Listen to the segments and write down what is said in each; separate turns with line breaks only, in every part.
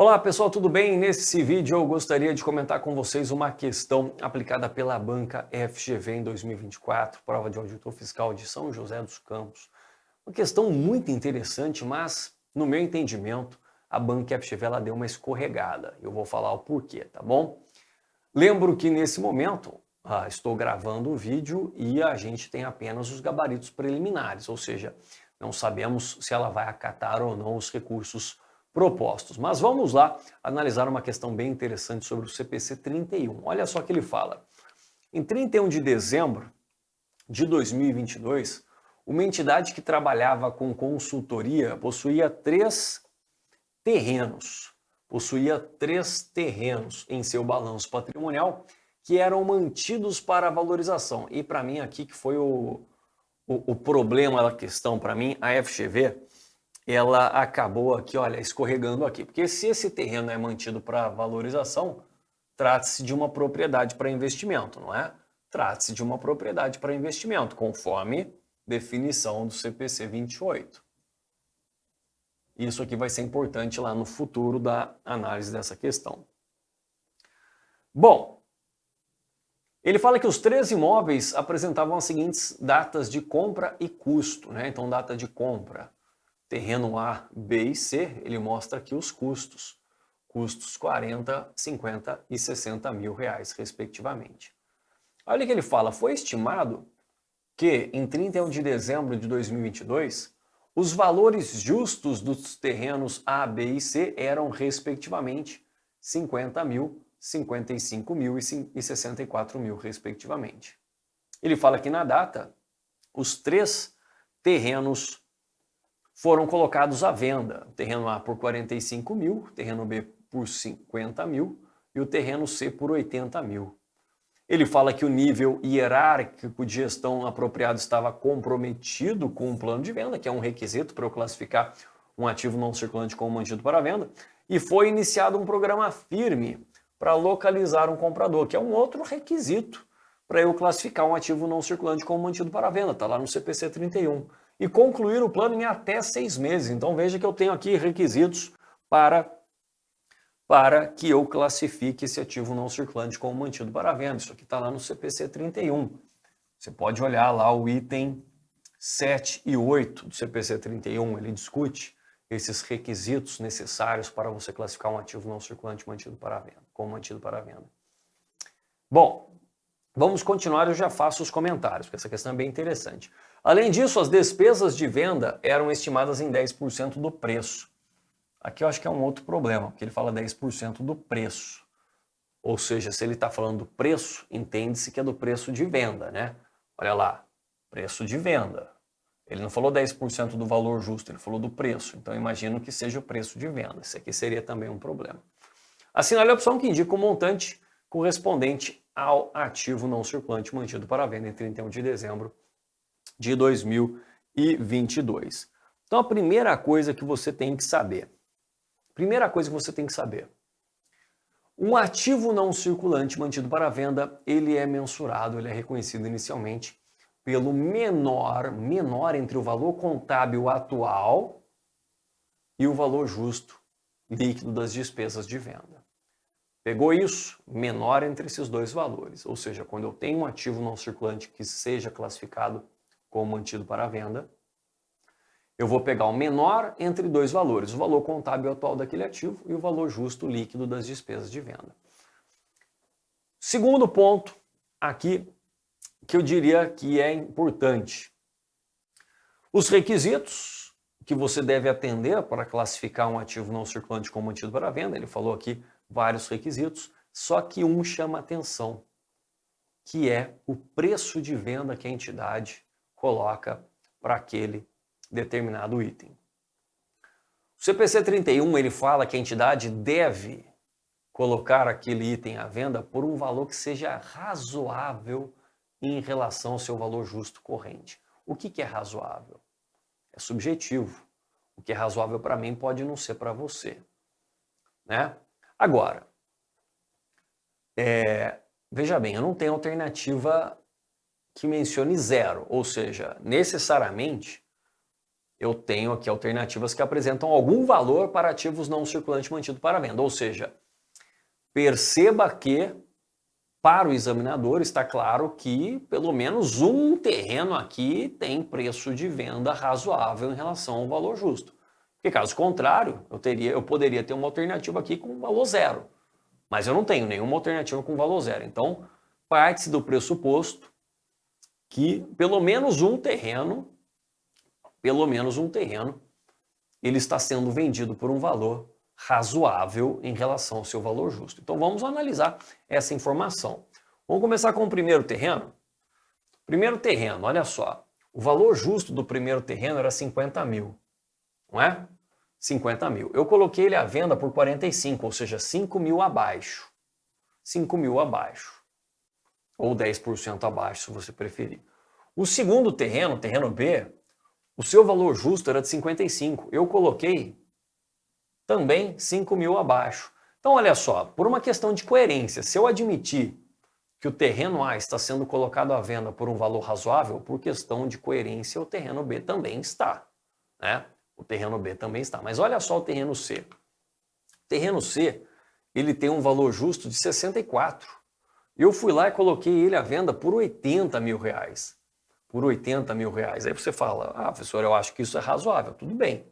Olá pessoal, tudo bem? Nesse vídeo eu gostaria de comentar com vocês uma questão aplicada pela banca FGV em 2024, prova de auditor fiscal de São José dos Campos. Uma questão muito interessante, mas no meu entendimento a banca FGV ela deu uma escorregada. Eu vou falar o porquê, tá bom? Lembro que nesse momento estou gravando o vídeo e a gente tem apenas os gabaritos preliminares, ou seja, não sabemos se ela vai acatar ou não os recursos propostos. Mas vamos lá analisar uma questão bem interessante sobre o CPC 31. Olha só o que ele fala. Em 31 de dezembro de 2022, uma entidade que trabalhava com consultoria possuía três terrenos em seu balanço patrimonial que eram mantidos para valorização. E para mim aqui que foi o problema da questão, para mim, a FGV, ela acabou aqui, olha, escorregando aqui. Porque se esse terreno é mantido para valorização, trata-se de uma propriedade para investimento, não é? Trata-se de uma propriedade para investimento, conforme definição do CPC 28. Isso aqui vai ser importante lá no futuro da análise dessa questão. Bom, ele fala que os três imóveis apresentavam as seguintes datas de compra e custo, né? Então, data de compra, terreno A, B e C, ele mostra aqui os custos. Custos 40, 50 e 60 mil reais, respectivamente. Olha o que ele fala, foi estimado que em 31 de dezembro de 2022, os valores justos dos terrenos A, B e C eram, respectivamente, 50 mil, 55 mil e 64 mil, respectivamente. Ele fala que na data, os três terrenos foram colocados à venda. O terreno A por 45 mil, o terreno B por 50 mil e o terreno C por 80 mil. Ele fala que o nível hierárquico de gestão apropriado estava comprometido com o plano de venda, que é um requisito para eu classificar um ativo não circulante como mantido para venda, e foi iniciado um programa firme para localizar um comprador, que é um outro requisito para eu classificar um ativo não circulante como mantido para venda, está lá no CPC 31. E concluir o plano em até 6 meses. Então veja que eu tenho aqui requisitos para que eu classifique esse ativo não circulante como mantido para venda. Isso aqui está lá no CPC 31. Você pode olhar lá o item 7 e 8 do CPC 31, ele discute esses requisitos necessários para você classificar um ativo não circulante mantido para venda, como mantido para venda. Bom, vamos continuar, eu já faço os comentários, porque essa questão é bem interessante. Além disso, as despesas de venda eram estimadas em 10% do preço. Aqui eu acho que é um outro problema, porque ele fala 10% do preço. Ou seja, se ele está falando do preço, entende-se que é do preço de venda, né? Olha lá, preço de venda. Ele não falou 10% do valor justo, ele falou do preço. Então, imagino que seja o preço de venda. Isso aqui seria também um problema. Assinale a opção que indica o montante correspondente ao ativo não circulante mantido para venda em 31 de dezembro de 2022. Então, a primeira coisa que você tem que saber. Um ativo não circulante mantido para venda, ele é mensurado, ele é reconhecido inicialmente pelo menor entre o valor contábil atual e o valor justo líquido das despesas de venda. Pegou isso? Menor entre esses dois valores. Ou seja, quando eu tenho um ativo não circulante que seja classificado como mantido para venda, eu vou pegar o menor entre dois valores, o valor contábil atual daquele ativo e o valor justo líquido das despesas de venda. Segundo ponto aqui que eu diria que é importante. Os requisitos que você deve atender para classificar um ativo não circulante como mantido para venda, ele falou aqui vários requisitos, só que um chama atenção, que é o preço de venda que a entidade coloca para aquele determinado item. O CPC 31 ele fala que a entidade deve colocar aquele item à venda por um valor que seja razoável em relação ao seu valor justo corrente. O que é razoável? É subjetivo. O que é razoável para mim pode não ser para você, né? Agora, veja bem, eu não tenho alternativa que mencione zero, ou seja, necessariamente eu tenho aqui alternativas que apresentam algum valor para ativos não circulantes mantido para venda. Ou seja, perceba que para o examinador está claro que pelo menos um terreno aqui tem preço de venda razoável em relação ao valor justo. Porque caso contrário, eu poderia ter uma alternativa aqui com valor zero. Mas eu não tenho nenhuma alternativa com valor zero. Então, parte-se do pressuposto que pelo menos um terreno, ele está sendo vendido por um valor razoável em relação ao seu valor justo. Então vamos analisar essa informação. Vamos começar com o primeiro terreno? Primeiro terreno, olha só, o valor justo do primeiro terreno era 50 mil, não é? 50 mil. Eu coloquei ele à venda por 45, ou seja, 5 mil abaixo. 5 mil abaixo. Ou 10% abaixo, se você preferir. O segundo terreno, terreno B, o seu valor justo era de 55. Eu coloquei também 5 mil abaixo. Então, olha só, por uma questão de coerência, se eu admitir que o terreno A está sendo colocado à venda por um valor razoável, por questão de coerência, o terreno B também está, né? O terreno B também está. Mas olha só o terreno C. O terreno C, ele tem um valor justo de 64. Eu fui lá e coloquei ele à venda por 80 mil reais. Por 80 mil reais. Aí você fala, professor, eu acho que isso é razoável. Tudo bem.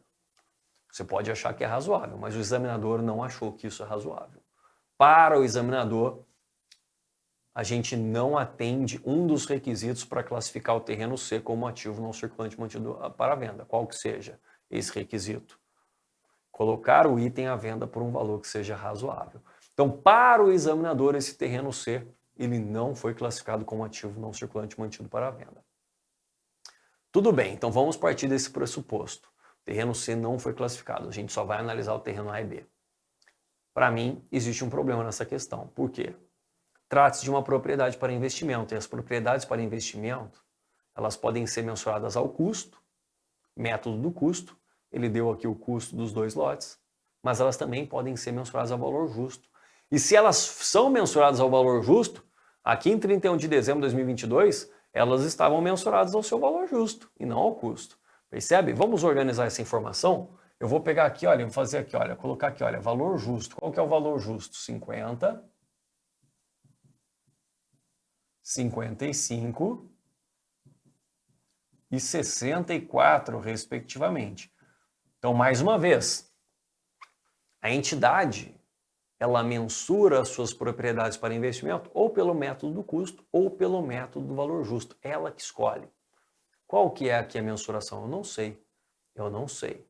Você pode achar que é razoável, mas o examinador não achou que isso é razoável. Para o examinador, a gente não atende um dos requisitos para classificar o terreno C como ativo não circulante mantido para venda, qual que seja esse requisito. Colocar o item à venda por um valor que seja razoável. Então, para o examinador, esse terreno C, ele não foi classificado como ativo não circulante mantido para venda. Tudo bem, então vamos partir desse pressuposto. O terreno C não foi classificado, a gente só vai analisar o terreno A e B. Para mim, existe um problema nessa questão. Por quê? Trata-se de uma propriedade para investimento, e as propriedades para investimento, elas podem ser mensuradas ao custo, método do custo, ele deu aqui o custo dos dois lotes, mas elas também podem ser mensuradas ao valor justo. E se elas são mensuradas ao valor justo, aqui em 31 de dezembro de 2022, elas estavam mensuradas ao seu valor justo e não ao custo. Percebe? Vamos organizar essa informação? Eu vou pegar aqui, olha, vou fazer aqui, olha, colocar aqui, olha, valor justo. Qual que é o valor justo? 50, 55 e 64, respectivamente. Então, mais uma vez, a entidade, ela mensura as suas propriedades para investimento ou pelo método do custo ou pelo método do valor justo. Ela que escolhe. Qual que é aqui a mensuração? Eu não sei.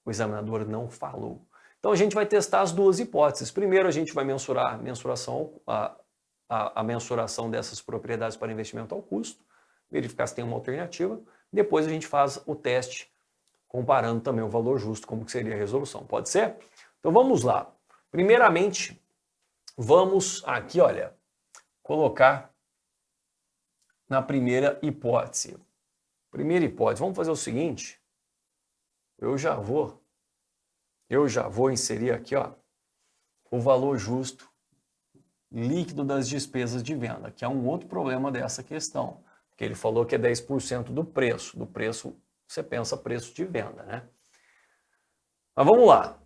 O examinador não falou. Então a gente vai testar as duas hipóteses. Primeiro a gente vai mensurar a mensuração dessas propriedades para investimento ao custo, verificar se tem uma alternativa. Depois a gente faz o teste comparando também o valor justo, como que seria a resolução. Pode ser? Então vamos lá. Primeiramente, vamos aqui, olha, colocar na primeira hipótese. Primeira hipótese, vamos fazer o seguinte, eu já vou inserir aqui, ó, o valor justo líquido das despesas de venda, que é um outro problema dessa questão, porque ele falou que é 10% do preço você pensa preço de venda, né? Mas vamos lá.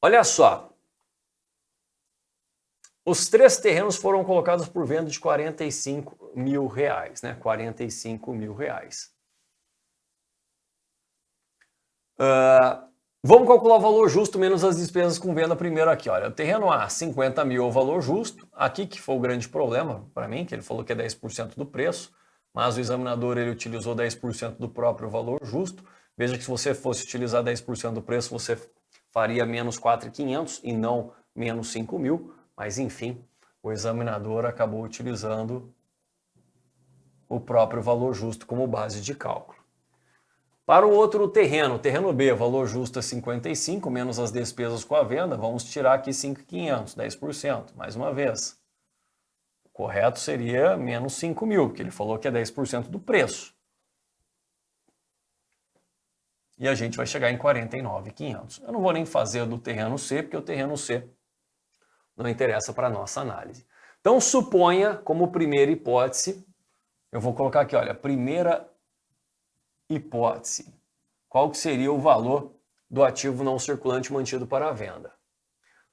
Olha só, os três terrenos foram colocados por venda de 45 mil reais, né? 45 mil reais. Vamos calcular o valor justo menos as despesas com venda primeiro aqui. Olha, o terreno A, 50 mil é o valor justo. Aqui que foi o grande problema para mim, que ele falou que é 10% do preço, mas o examinador ele utilizou 10% do próprio valor justo. Veja que se você fosse utilizar 10% do preço, você faria menos 4.500 e não menos 5 mil. Mas, enfim, o examinador acabou utilizando o próprio valor justo como base de cálculo. Para o outro terreno B, valor justo é 55, menos as despesas com a venda, vamos tirar aqui 5.500, 10%, mais uma vez. O correto seria menos 5 mil, porque ele falou que é 10% do preço. E a gente vai chegar em 49.500. Eu não vou nem fazer do terreno C, porque o terreno C não interessa para a nossa análise. Então, suponha como primeira hipótese, eu vou colocar aqui, olha, primeira hipótese, qual que seria o valor do ativo não circulante mantido para a venda?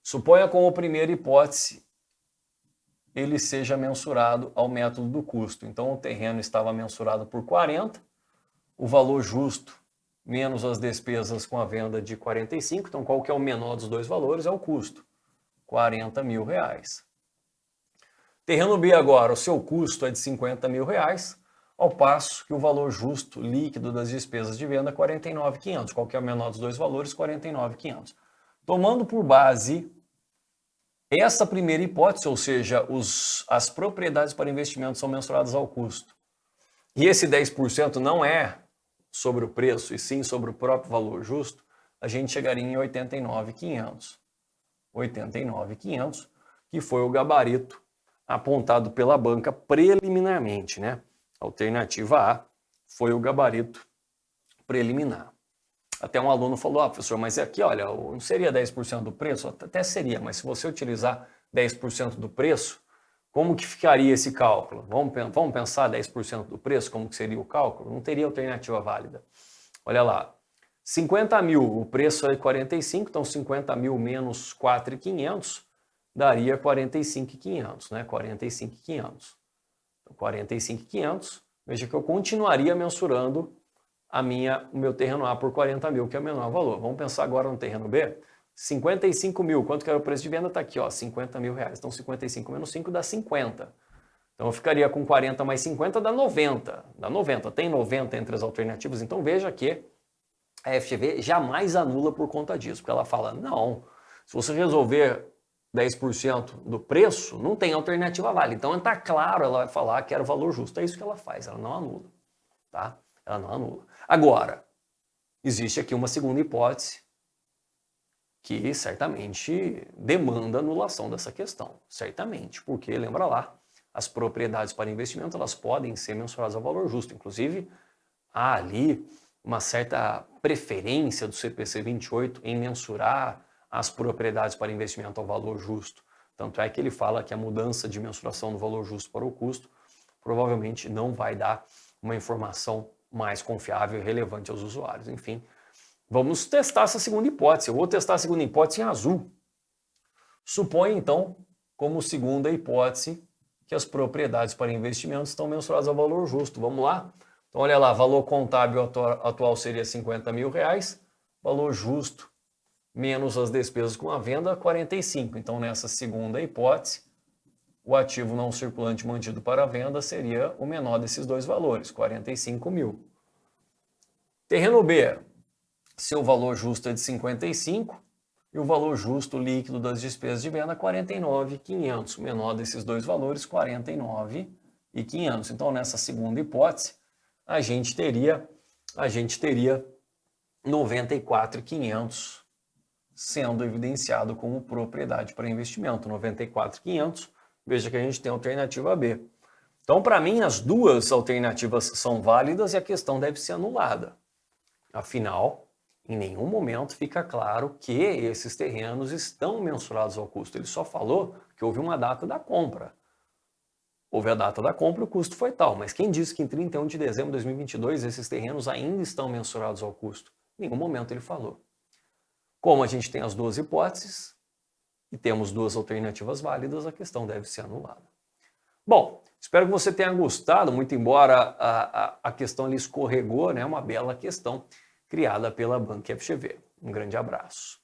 Suponha como primeira hipótese ele seja mensurado ao método do custo. Então o terreno estava mensurado por 40, o valor justo menos as despesas com a venda de 45, então qual que é o menor dos dois valores? É o custo, R$40 mil. Terreno B agora, o seu custo é de R$50 mil, ao passo que o valor justo líquido das despesas de venda é 49.500. Qual que é o menor dos dois valores? 49.500. Tomando por base essa primeira hipótese, ou seja, as propriedades para investimento são mensuradas ao custo, e esse 10% não é sobre o preço, e sim sobre o próprio valor justo, a gente chegaria em 89.500. 89.500, que foi o gabarito apontado pela banca preliminarmente, né? Alternativa A foi o gabarito preliminar. Até um aluno falou, professor, mas aqui, olha, não seria 10% do preço? Até seria, mas se você utilizar 10% do preço, como que ficaria esse cálculo? Vamos pensar 10% do preço, como que seria o cálculo? Não teria alternativa válida. Olha lá, 50 mil, o preço é 45, então 50 mil menos 4.500 daria 45.500, né? 45.500. Então, 45.500, veja que eu continuaria mensurando o meu terreno A por 40 mil, que é o menor valor. Vamos pensar agora no terreno B. 55 mil, quanto que era o preço de venda? Está aqui, ó, 50 mil reais. Então 55 menos 5 dá 50. Então eu ficaria com 40 mais 50 dá 90. Dá 90. Tem 90 entre as alternativas. Então veja que a FGV jamais anula por conta disso. Porque ela fala, não, se você resolver 10% do preço, não tem alternativa válida. Então está claro, ela vai falar que era o valor justo. É isso que ela faz, ela não anula. Tá? Ela não anula. Agora, existe aqui uma segunda hipótese que certamente demanda anulação dessa questão. Certamente, porque, lembra lá, as propriedades para investimento elas podem ser mensuradas ao valor justo. Inclusive, há ali uma certa preferência do CPC 28 em mensurar as propriedades para investimento ao valor justo. Tanto é que ele fala que a mudança de mensuração do valor justo para o custo provavelmente não vai dar uma informação mais confiável e relevante aos usuários. Enfim, vamos testar essa segunda hipótese. Eu vou testar a segunda hipótese em azul. Suponha, então, como segunda hipótese, que as propriedades para investimentos estão mensuradas ao valor justo. Vamos lá? Então, olha lá, valor contábil atual seria 50 mil reais, valor justo menos as despesas com a venda, 45. Então, nessa segunda hipótese, o ativo não circulante mantido para a venda seria o menor desses dois valores, 45 mil. Terreno B, seu valor justo é de 55 e o valor justo líquido das despesas de venda 49.500. O menor desses dois valores, 49.500. Então, nessa segunda hipótese, a gente teria 94.500 sendo evidenciado como propriedade para investimento. 94.500. Veja que a gente tem a alternativa B. Então, para mim, as duas alternativas são válidas e a questão deve ser anulada. Afinal, em nenhum momento fica claro que esses terrenos estão mensurados ao custo. Ele só falou que houve uma data da compra. Houve a data da compra, o custo foi tal. Mas quem disse que em 31 de dezembro de 2022 esses terrenos ainda estão mensurados ao custo? Em nenhum momento ele falou. Como a gente tem as duas hipóteses e temos duas alternativas válidas, a questão deve ser anulada. Bom, espero que você tenha gostado, muito embora a questão ali escorregou, né? Uma bela questão criada pela Banca FGV. Um grande abraço.